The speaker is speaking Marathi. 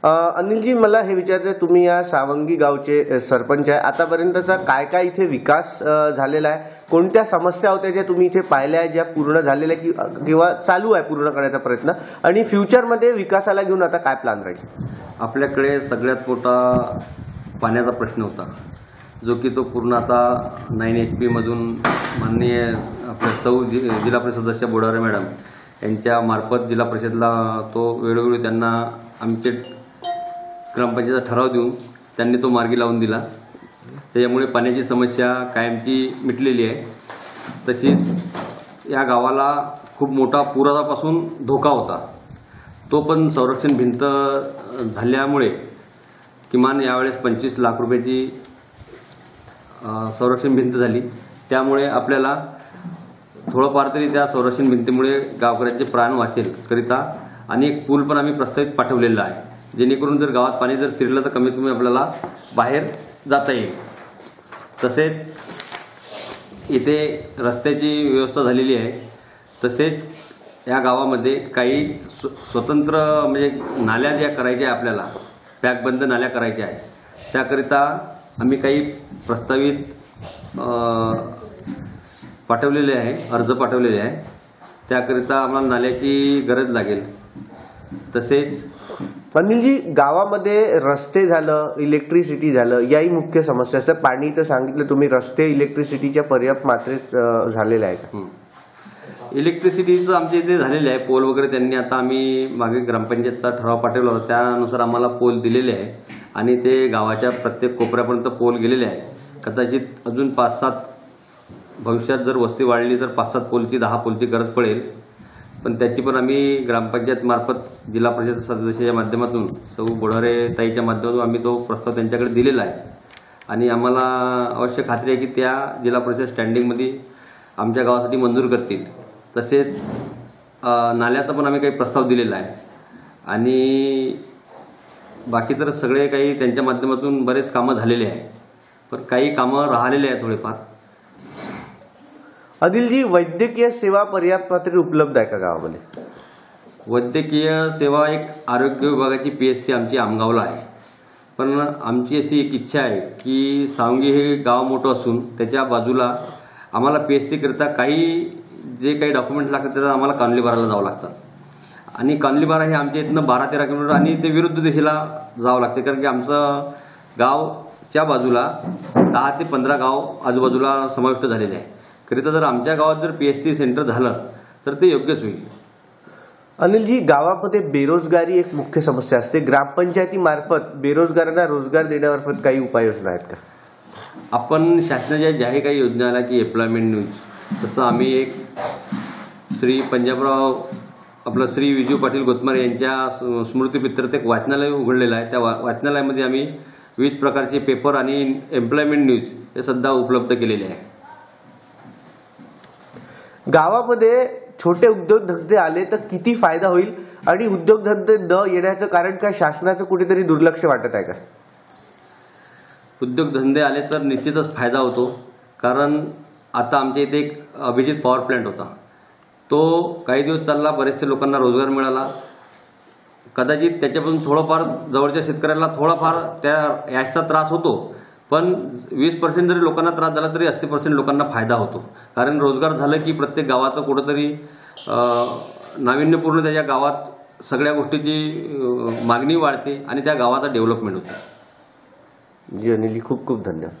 अनिलजी, मला हे विचारायचं आहे, तुम्ही या सावंगी गावचे सरपंच आहे. आतापर्यंतचा काय काय इथे विकास झालेला आहे? कोणत्या समस्या होत्या ज्या तुम्ही इथे पाहिल्या आहे, ज्या पूर्ण झालेल्या किंवा चालू आहे पूर्ण करण्याचा प्रयत्न, आणि फ्युचरमध्ये विकासाला घेऊन आता काय प्लॅन राहील? आपल्याकडे सगळ्यात मोठा पाण्याचा प्रश्न होता, जो की तो पूर्ण आता 9 HP मधून माननीय आपल्या जिल्हा परिषद सदस्य बोडारे मॅडम यांच्या मार्फत जिल्हा परिषदला तो वेळोवेळी त्यांना आमचे ग्रामपंचायतीचा ठराव देऊन त्यांनी तो मार्गी लावून दिला. त्याच्यामुळे पाण्याची समस्या कायमची मिटलेली आहे. तशीच या गावाला खूप मोठा पुरापासून धोका होता, तो पण संरक्षण भिंत झाल्यामुळे किमान यावेळेस 25 लाख रुपयाची संरक्षण भिंत झाली. त्यामुळे आपल्याला थोडंफार तरी त्या संरक्षण भिंतीमुळे गावकऱ्यांचे प्राण वाचेल करिता आणि एक पूल पण आम्ही प्रस्तावित पाठवलेला आहे, जेणेकरून जर गावात पाणी जर शिरलं तर कमीत कमी आपल्याला बाहेर जाता येईल. तसेच इथे रस्त्याची व्यवस्था झालेली आहे. तसेच या गावामध्ये काही स्वतंत्र म्हणजे नाल्या ज्या करायच्या आहे, आपल्याला पॅकबंद नाल्या करायच्या आहेत, त्याकरिता आम्ही काही प्रस्तावित पाठवलेले आहे, अर्ज पाठवलेले आहे. त्याकरिता आम्हाला नाल्याची गरज लागेल. तसेच अनिलजी, गावामध्ये रस्ते झालं, इलेक्ट्रिसिटी झालं, याही मुख्य समस्या असतात. पाणी तर सांगितलं तुम्ही, रस्ते इलेक्ट्रिसिटीच्या पर्याप्त मात्रेत झालेले आहे का? इलेक्ट्रिसिटीचं आमच्या इथे झालेलं आहे. पोल वगैरे त्यांनी आता आम्ही मागे ग्रामपंचायतचा ठराव पाठवला होता, त्यानुसार आम्हाला पोल दिलेले आहे आणि ते गावाच्या प्रत्येक कोपऱ्यापर्यंत पोल गेलेले आहे. कदाचित अजून 5-7 भविष्यात जर वस्ती वाढली तर 5-7 पोलची 10 पोलची गरज पडेल. पण त्याची पण आम्ही ग्रामपंचायत मार्फत जिल्हा परिषद सदस्याच्या माध्यमातून सौ बोढारे ताईच्या माध्यमातून आम्ही तो प्रस्ताव त्यांच्याकडे दिलेला आहे आणि आम्हाला अवश्य खात्री आहे की त्या जिल्हा परिषद स्टँडिंगमध्ये आमच्या गावासाठी मंजूर करतील. तसेच नाल्याचा पण आम्ही काही प्रस्ताव दिलेला आहे आणि बाकी तर सगळे काही त्यांच्या माध्यमातून बरेच कामं झालेले आहे, पण काही कामं राहिलेले आहेत थोडेफार. अनिलजी, वैद्यकीय सेवा पर्याप्त मात्रेत उपलब्ध आहे का गावामध्ये? वैद्यकीय सेवा एक आरोग्य विभागाची PSC आमची आमगावला आहे, पण आमची अशी एक इच्छा आहे की सावंगी हे गाव मोठं असून त्याच्या बाजूला आम्हाला PSC करता काही जे काही डॉक्युमेंट्स लागतात त्याचा आम्हाला कानलीबाराला जावं लागतं आणि कानलीबारा हे आमच्या इथनं 12-13 किलोमीटर आणि ते विरुद्ध दिशेला जावं लागते, कारण की आमचं गावच्या बाजूला 10 ते 15 गाव आजूबाजूला समाविष्ट झालेले आहे. करिता जर आमच्या गावात जर PSC सेंटर झालं तर ते योग्यच होईल. अनिलजी, गावामध्ये बेरोजगारी एक मुख्य समस्या असते. ग्रामपंचायतीमार्फत बेरोजगारांना रोजगार देण्यामार्फत काही उपाययोजना आहेत का? आपण शासनाच्या ज्याही काही योजना आल्या की एम्प्लॉयमेंट न्यूज, तसं आम्ही एक श्री श्री विजू पाटील गोतमारे यांच्या स्मृतीप्रित्यर्थ एक वाचनालय उघडलेलं आहे. त्या वाचनालयामध्ये आम्ही विविध प्रकारचे पेपर आणि एम्प्लॉयमेंट न्यूज हे सध्या उपलब्ध केलेले आहे. गावामध्ये छोटे उद्योगधंदे आले तर किती फायदा होईल आणि उद्योगधंदे न येण्याचं कारण काय शासनाचं कुठेतरी दुर्लक्ष वाटत आहे का? उद्योगधंदे आले तर निश्चितच फायदा होतो, कारण आता आमच्या इथे एक अभिजित पॉवर प्लॅन्ट होता, तो काही दिवस चालला, बरेचसे लोकांना रोजगार मिळाला. कदाचित त्याच्यापासून थोडंफार जवळच्या शेतकऱ्याला थोडाफार त्या याचा त्रास होतो, पण 20% जरी लोकांना त्रास झाला तरी 80% लोकांना फायदा होतो. कारण रोजगार झालं की प्रत्येक गावाचं कुठंतरी नाविन्यपूर्ण त्याच्या गावात सगळ्या गोष्टीची मागणी वाढते आणि त्या गावाचा डेव्हलपमेंट होतो. जी अनिलजी, खूप खूप धन्यवाद.